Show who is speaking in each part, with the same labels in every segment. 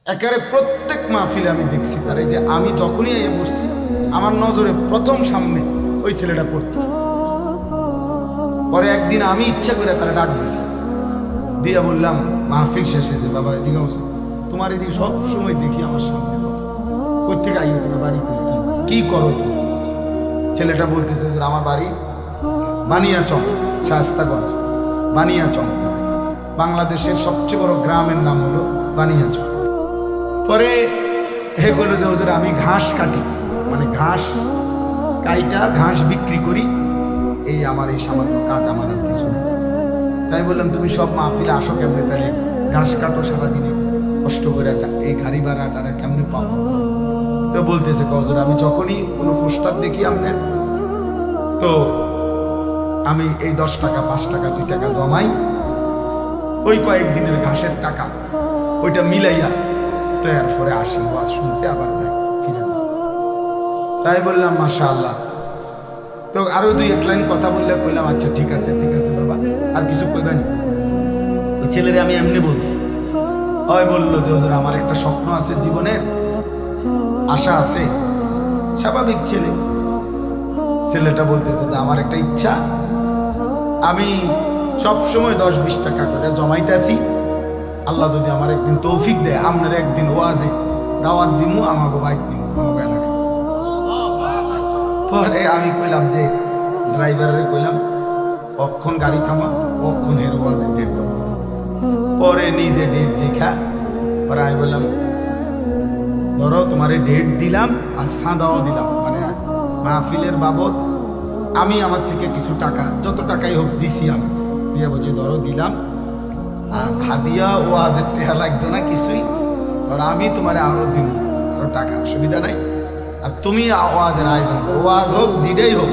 Speaker 1: একেবারে প্রত্যেক মাহফিলে আমি দেখছি তার, এই যে আমি যখনই এসে বসছি আমার নজরে প্রথম সামনে ওই ছেলেটা পড়তো। পরে একদিন আমি ইচ্ছা করে তারা ডাক দিছি, দিয়া বললাম মাহফিল শেষে যে বাবা এদিকে আসো, তোমার এদিকে সব সময় দেখি আমার সামনে কই থেকে আইও, তোমার বাড়ি কি করো তুমি? ছেলেটা বলতেছে যে আমার বাড়ি বানিয়াচং, শায়েস্তাগঞ্জ বানিয়াচং, বাংলাদেশের সবচেয়ে বড় গ্রামের নাম হলো বানিয়াচং। পরে হে বলল যে হুজুর আমি ঘাস কাটি, মানে ঘাস কাইটা ঘাস বিক্রি করি, এই আমার এই সামান্য কাজ, আমার আর কিছু নেই। তাই বললাম তুমি সব মাহফিলে আসো কেমনে, তাহলে ঘাস কাটো সারাদিনে কষ্ট করে, এই গাড়ি ভাড়া টাড়া কেমনে পাও? তো বলতেছে হুজুর আমি যখনই কোনো পোস্টার দেখি আপনার, তো আমি এই 10 টাকা 5 টাকা 2 টাকা জমাই, ওই কয়েকদিনের ঘাসের টাকা ওইটা মিলাইয়া তো এরপরে আসি ওয়াজ শুনতে, আবার যাই ফিরে যাই। তাই বললাম মাশাআল্লাহ। তো আরো 2-1 লাইন কথা বললে কইলাম আচ্ছা ঠিক আছে বাবা, আর কিছু কইবেন? ওই ছেলেরে আমি এমনি বলছি, ওই বললো যে হুজুর আমার একটা স্বপ্ন আছে, জীবনের আশা আছে। স্বাভাবিক ছেলে, ছেলেটা বলতেছে যে আমার একটা ইচ্ছা, আমি সব সময় 10-20 টাকা করে জমাইতে আসি, আল্লাহ যদি আমার একদিন তৌফিক দেয় আপনার একদিন ওয়াজে দাওয়াত দিমু, আমাকে বাইক দিমু আমাকে এলাকায়। পরে আমি কইলাম যে ড্রাইভারে কইলাম অক্ষণ গাড়ি থামা, অক্ষণ এর ওয়াজে ডেট দাও। পরে নিজে ডেট দেখা, পরে আমি বললাম ধরো তোমার ডেট দিলাম আর সাদাও দিলাম, মানে মাহফিলের বাবদ আমি আমার থেকে কিছু টাকা, যত টাকাই হোক দিছি আমি, দিয়ে বলছি ধরো দিলাম, আর হাদিয়া ওয়াজের টেহা লাগতো না কিছুই, আর আমি তোমার আরো দিব, আরো টাকা, অসুবিধা নাই। আর তুমি ওয়াজের আয়োজন করো, ওয়াজ হোক জিডেই হোক,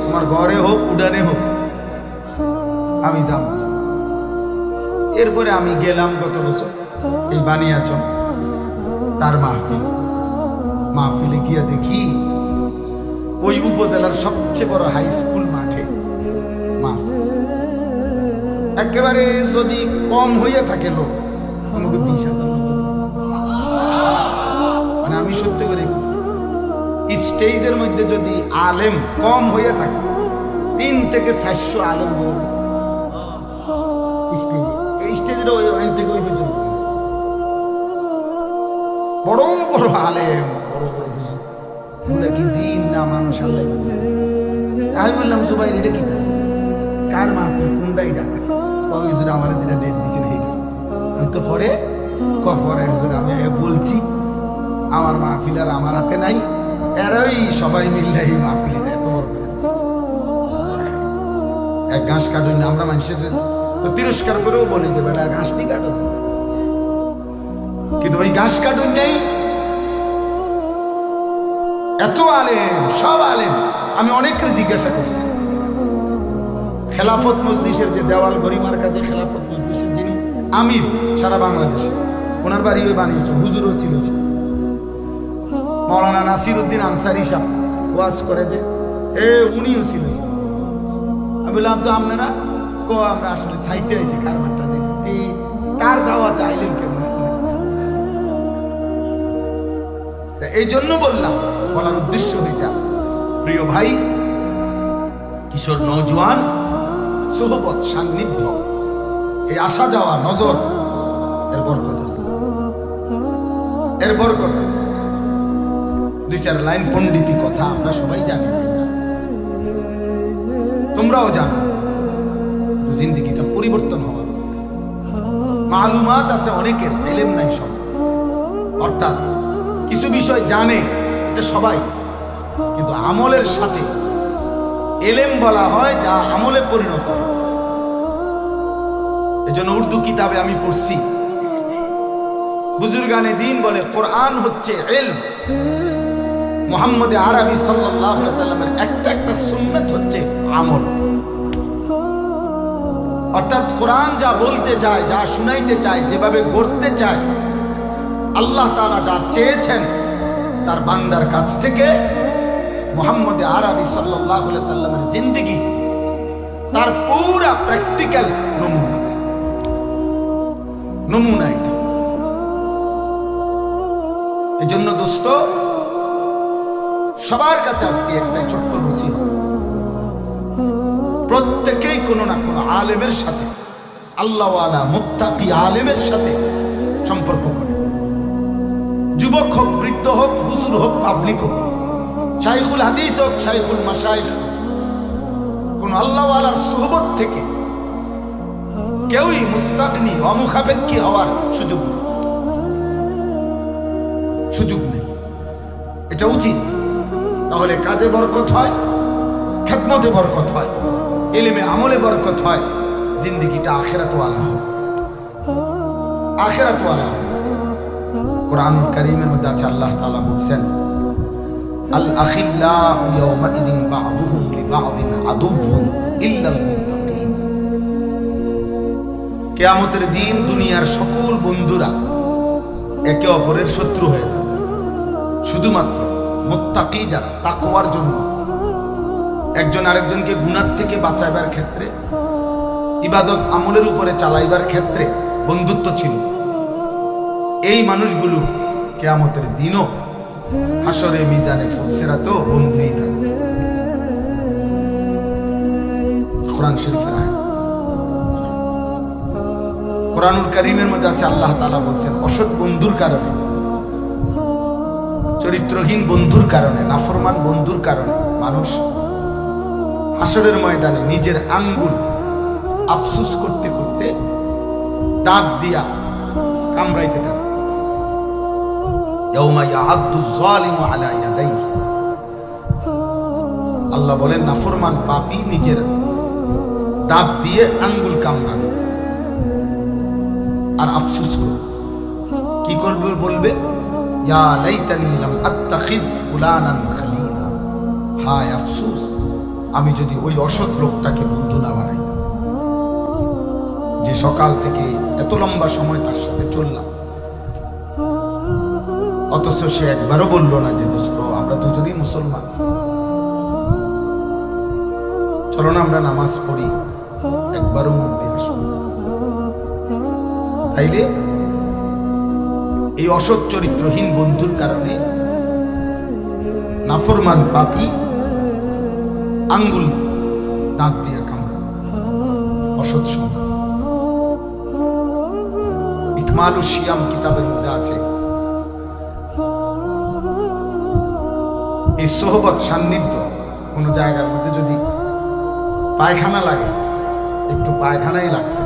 Speaker 1: তোমার ঘরে হোক উডানে হোক, আমি যাব। এরপরে আমি গেলাম গত বছর এই বানিয়াচং তার মাহফিলে গিয়া দেখি ওই উপজেলার সবচেয়ে বড় হাই স্কুল মাঠে মাহফিল। একেবারে যদি কম হইয়া থাকে লোক আমাকে 20,000 লোক, মানে আমি সত্যি করে স্টেজের মধ্যে যদি আলেম কম হইয়া থাকে 3 থেকে 400 আলেম স্টেজের ওই থেকে ওই পর্যন্ত বড় বড় আলেম, বড় বড় হুজুর, এগুলা কি জিন না মানুষ? আল্লাহ। আমি বললাম জুবাইর এটা কি কার মাহফিল, কোনটাই ডাকা? হুজুর আমার যেটা ডেট দিয়েছেন সেইটা। আমি তো পরে হুজুর আমি বলছি আমার মাহফিল আর আমার হাতে নাই, এরাই সবাই মিললে এই মাহফিলটা এত বড় করে এক ঘাস কাটুন না, আমরা মানুষের তো তিরস্কার করেও বলি যে বেটা ঘাস নি কাটো, কিন্তু ওই ঘাস কাটুন নেই। এত আলেম, সব আলেম। আমি অনেককে জিজ্ঞাসা করছি, খেলাফত মজলিসের যে দেওয়াল গরিমার কাছে খেলাফত মজলিসের যিনি আমির সারা বাংলাদেশে, ওনার বাড়ি ওই বানিয়েছে, হুজুরও ছিল, মৌলানা নাসির উদ্দিন আনসারি সাহেব ওয়াজ করে যে উনিও ছিল। আমি বললাম তো আপনারা আমরা আসলে চাইতে আইছি কারবারটা যে কার দাওয়াতে আইলেন কেমন? এই জন্য বললাম, বলার উদ্দেশ্য হইটা প্রিয় ভাই, কিশোর নওজোয়ান সোহবত সান্নিধ্য, এই আসা যাওয়া নজর, এর বরকত আছে, এর বরকত আছে। 2-4 লাইন পণ্ডিতি কথা আমরা সবাই জানি, তোমরাও জানো, কিন্তু জিন্দেগিটা পরিবর্তন হওয়া দরকার। মালুমাত আছে অনেকের, ইলম নাই সব, অর্থাৎ কিছু বিষয় জানে এটা সবাই, কিন্তু আমলের সাথে এলেম বলা হয় যা আমলে পরিণত হয়। এজন্য উর্দু কিতাবে আমি পড়ছি, বুজুর্গানে দ্বীন বলে কোরআন হচ্ছে ইলম, মুহাম্মদ আরবি সাল্লাল্লাহু আলাইহি সাল্লামের একটা সুন্নাত হচ্ছে আমল। অর্থাৎ কোরআন যা বলতে চায়, যা শুনাইতে চায়, যেভাবে গড়তে চায়, আল্লাহ তাআলা যা চেয়েছেন তার বান্দার কাছ থেকে, মুহাম্মদ আরবি সাল্লাল্লাহু আলাইহি সাল্লামের জিন্দেগি তার পুরা প্র্যাকটিক্যাল নমুনা এটা। এজন্য দোস্ত, সবার কাছে আজকে একটাই ছোট্ট নসিহত, প্রত্যেকেই কোনো না কোনো আলেমের সাথে, আল্লাহওয়ালা মুত্তাকি আলেমের সাথে সম্পর্ক করে। যুবক হোক, বৃদ্ধ হোক, হুজুর হোক, পাবলিক হোক, শাইখুল হাদিস হোক, শাইখুল মাশাইখ, কোন আল্লাহওয়ালার সোহবত থেকে কেউই মুস্তাগনি, অমুখাপেক্ষী হওয়ার সুযোগ নেই। এটা উচিত। তাহলে কাজে বরকত হয়, খেদমতে বরকত হয়, ইলমে আমলে বরকত হয়, জিন্দেগিটা আখিরাতওয়ালা হয়, আখিরাতওয়ালা হয়। কোরআনুল কারীমের মধ্যে আছে, আল্লাহ তাআলা বলছেন, আল আখিল্লাউ ইয়াওমাইদিন বা'দুহুম লিবা'দিন আদুউন ইল্লাল মুত্তাকিন। কিয়ামতের দিন দুনিয়ার সকল বন্ধুরা একে অপরের শত্রু হয়ে যাবে, শুধুমাত্র মুত্তাকি যারা, তাকওয়ার জন্য একজন আরেকজনকে গুনাহ থেকে বাঁচাইবার ক্ষেত্রে, ইবাদত আমলের উপরে চালাইবার ক্ষেত্রে বন্ধুত্ব ছিল, এই মানুষগুলো কিয়ামতের দিনও হাসরে, মিজানে, ফুলসিরাতেও বন্ধুই থাকবে। কোরআন শরীফের আয়াত। কোরআনুল কারীমের মধ্যে আছে, আল্লাহ তাআলা বলছেন, অসৎ বন্ধুর কারণে, চরিত্রহীন বন্ধুর কারণে, নাফরমান বন্ধুর কারণে মানুষ হাসরের ময়দানে নিজের আঙ্গুল আফসোস করতে করতে দাঁত দিয়া কামড়াইতে থাকে। আল্লাহ বলেন, নাফরমান পাপী নিজের দাঁত দিয়ে আঙ্গুল কামড়াবে আর আফসোস করবে। কি করবে? বলবে, ইয়া লাইতানি লাম আত্তাখিজ ফুলানান খলিলা, হায় আফসোস, আমি যদি ওই অসৎ লোকটাকে বন্ধু না বানাইতাম, যে সকাল থেকে এত লম্বা সময় তার সাথে চললাম, অথচ সে একবারও বলল না যে দোস্ত আমরা দুজনেই মুসলমান, চলো না আমরা নামাজ পড়ি, একবারও মুখ দিয়ে আসবো। তাইলে এই অসৎ চরিত্রহীন বন্ধুর কারণে নাফরমান পাপী আঙ্গুল দাঁত দিয়ে কামড়া, অসৎ সময়। ইকমালুস সিয়াম কিতাবের মধ্যে আছে, এই সোহবত, সান্নিধ্য, কোন জায়গার মধ্যে যদি পায়খানা লাগে, একটু পায়খানাই লাগছে,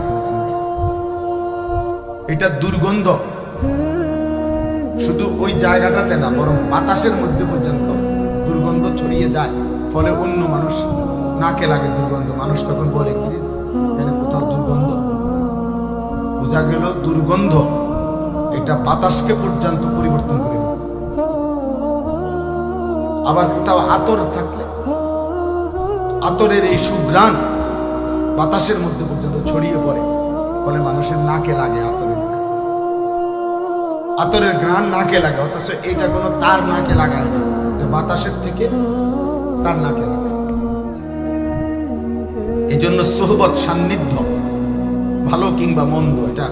Speaker 1: এটা দুর্গন্ধ শুধু ওই জায়গাটাতে না, বরং বাতাসের মধ্যে পর্যন্ত দুর্গন্ধ ছড়িয়ে যায়, ফলে অন্য মানুষ নাকে লাগে দুর্গন্ধ। মানুষ তখন বলে, কি রে কোথাও দুর্গন্ধ? বোঝা গেল দুর্গন্ধ এটা বাতাসকে পর্যন্ত পরিবর্তন করে ফেলছে। আবার কোথাও আতর থাকলে আতরের এই সুঘ্রাণ বাতাসের মধ্যে পর্যন্ত ছড়িয়ে পড়ে, ফলে মানুষের নাকে লাগে আতরের ঘ্রাণ নাকে লাগে, অথচ এটা কোনো তার নাকে লাগায় না, বাতাসের থেকে তার নাকে লাগছে। এই জন্য সোহবত, সান্নিধ্য, ভালো কিংবা মন্দ, এটা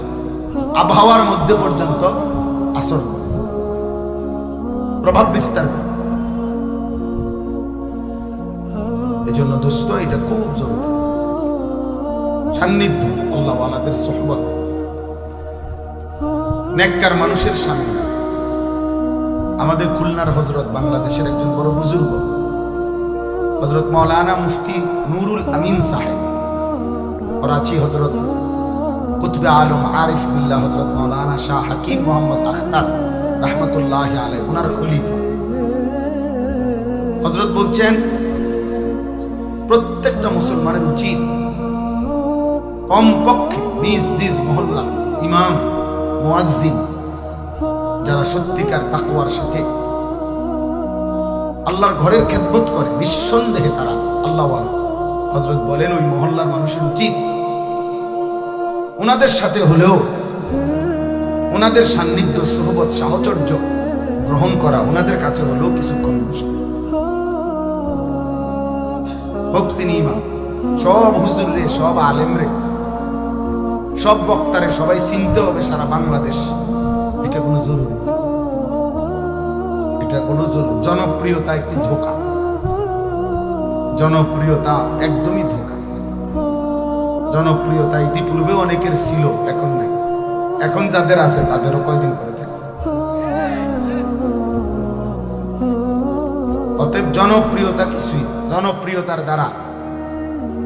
Speaker 1: আবহাওয়ার মধ্যে পর্যন্ত আসর প্রভাব বিস্তার করে। এই জন্য দোস্ত, এটা খুব জরুরি, সান্নিধ্য, আল্লাহওয়ালাদের সোহবত, নেককার মানুষের সামনে। আমাদের খুলনার হযরত, বাংলাদেশের একজন বড় বুজুর্গ, হযরত মাওলানা মুফতি নুরুল আমিন সাহেব, করাচি হযরত কুতবে আলম আরিফ বিল্লাহ হযরত মাওলানা শাহ হাকিম মোহাম্মদ আখতার রাহমাতুল্লাহি আলাইহি, ওনার খলিফা। হযরত বলছেন, প্রত্যেকটা মুসলমানের উচিত কমপক্ষে নিজ নিজ মহল্লা ইমাম, মুয়াজ্জিন, যারা সত্যিকার তাকওয়ার সাথে আল্লাহর ঘরের খেদমত করে, নিঃসন্দেহে তারা আল্লাহওয়ালা। হযরত বলেন, ওই মহল্লার মানুষের উচিত ওনাদের সাথে হলেও ওনাদের সান্নিধ্য, সোহবত, সাহচর্য গ্রহণ করা, ওনাদের কাছে হলেও কিছুক্ষণ বসা। হোক তিনি ইমাম, সব হুজুর রে, সব আলেম রে, সব বক্তারে সবাই চিনতে হবে সারা বাংলাদেশ, এটা কোনো জরুরি। বোঝাগুলো জনপ্রিয়তা একটি ধোঁকা, জনপ্রিয়তা একদমই ধোঁকা। জনপ্রিয়তা ইতিপূর্বে অনেকের ছিল, এখন নাই। এখন যাদের আছে তাদেরও কয়দিন করে থাকে। অতএব জনপ্রিয়তা কিছুই, জনপ্রিয়তার দ্বারা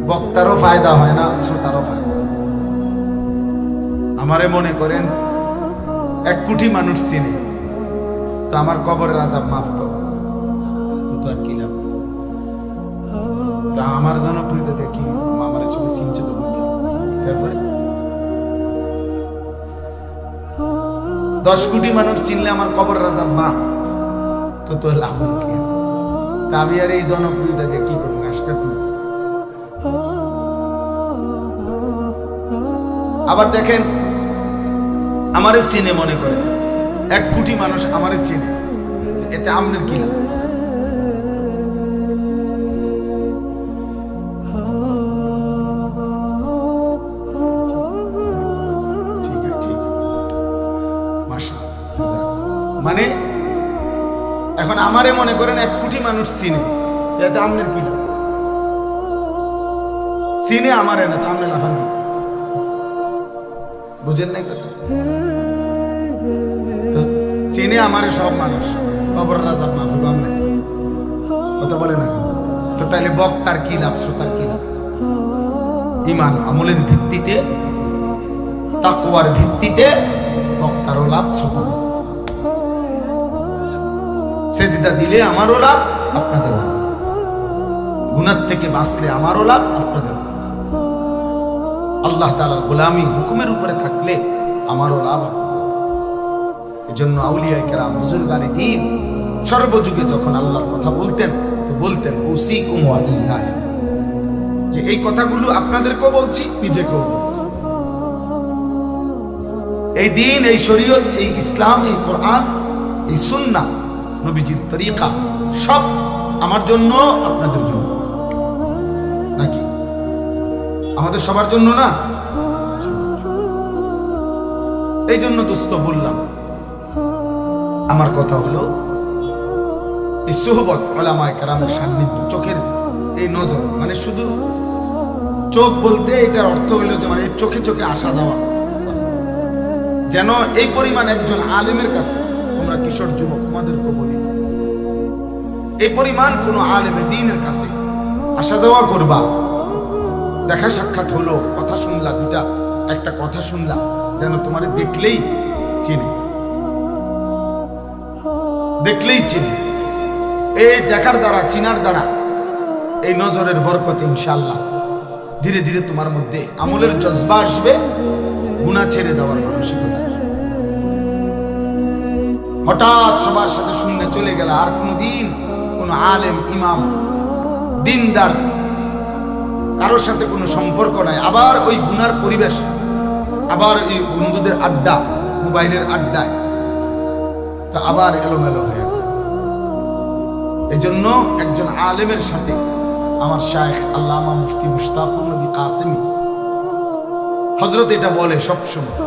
Speaker 1: বক্তারও ফায়দা হয় না, শ্রোতারও ফায়দা। আমারে মনে করেন 1 কোটি মানুষ চিনে, তো আমার কবরের আযাব মাফ তো আর কি লাভ? তো আমার জনপ্রিয়তা দেখি আমার সঙ্গে চিনছে তো বুঝলাম। তারপরে 10 কোটি মানুষ চিনলে আমার কবরের আযাব মাফ, তো লাভ কি? তা আমি আর এই জনপ্রিয়তা দিয়ে কি করবো? আবার দেখেন, আমারে চিনে, মনে করে 1 কোটি মানুষ আমারে চিনে, এতে আপনার কি লাভ? মানে এখন আমারে মনে করেন 1 কোটি মানুষ চিনে, এতে আপনার কি লাভ? চিনে আমারে না, তো আপনি লাফান কি? বুঝেন নাই কথা? তো চিনে আমারে সব মানুষ, কবরের আযাব মাফ হবে না, কথা বলে না? তো তাইলে বক্তার কি লাভ, শ্রোতার কি লাভ? ঈমান আমলের ভিত্তিতে, তাকওয়ার ভিত্তিতে বক্তারও লাভ, শ্রোতারও। সেজদা দিলে আমারও লাভ, আপনাদেরও লাভ। গুনাহ থেকে বাঁচলে আমারও লাভ, আপনাদেরও লাভ। আল্লাহ তাআলার গোলামি হুকুমের উপরে থাকলে আমারও লাভ, আপনাদেরও। এজন্য আউলিয়ায়ে কেরাম, বুজুর্গানে দ্বীন সর্বযুগে যখন আল্লাহর কথা বলতেন, তো বলতেন উসিকুম ওয়া ইয়্যায়া, যে এই কথাগুলো আপনাদেরকেও বলছি, নিজেকেও বলছি। এই দ্বীন, এই শরীয়ত, এই ইসলাম, এই কোরআন, এই সুন্নাহ, নবীজির তরিকা, সব আমার জন্য, আপনাদের জন্য নাকি? আমাদের সবার জন্য না? এই জন্য দোস্ত বললাম, আমার কথা হলো এই সুহবত, উলামায়ে কেরামের সান্নিধ্য, চোখের এই নজর, মানে শুধু চোখ বলতে এটার অর্থ হইল যে মানে চোখে চোখে আসা যাওয়া, যেন এই পরিমাণ একজন আলেমের কাছে, তোমরা কিশোর যুবক তোমাদেরকে বলি, এই পরিমাণ কোন আলেমে দ্বীনের কাছে আসা যাওয়া করবা, দেখা সাক্ষাৎ হলো, কথা শুনলা, দুটা একটা কথা শুনলা, যেন তোমারে দেখলেই চিনে, দেখলেই চিনে। এই দেখার দ্বারা, চিনার দ্বারা, এই নজরের বরকতে ইনশাআল্লাহ ধীরে ধীরে তোমার মধ্যে আমলের জজবা আসবে, গুনাহ ছেড়ে দেওয়ার মানসিকতা আসবে। হঠাৎ সবার সাথে শুনলে চলে গেল, আর কোনদিন কোনো আলেম, ইমাম, দিনদার কারোর সাথে কোনো সম্পর্ক নাই, আবার ওই গুনার পরিবেশ, আবার ওই বন্ধুদের আড্ডা, মোবাইলের আড্ডায়, তো আবার এলোমেলো হয়ে যায়। এই জন্য একজন আলেমের সাথে আমার শায়েখ আল্লামা মুফতি মুশতাকুর নবী কাসেমী হযরত এটা বলে সবসময়,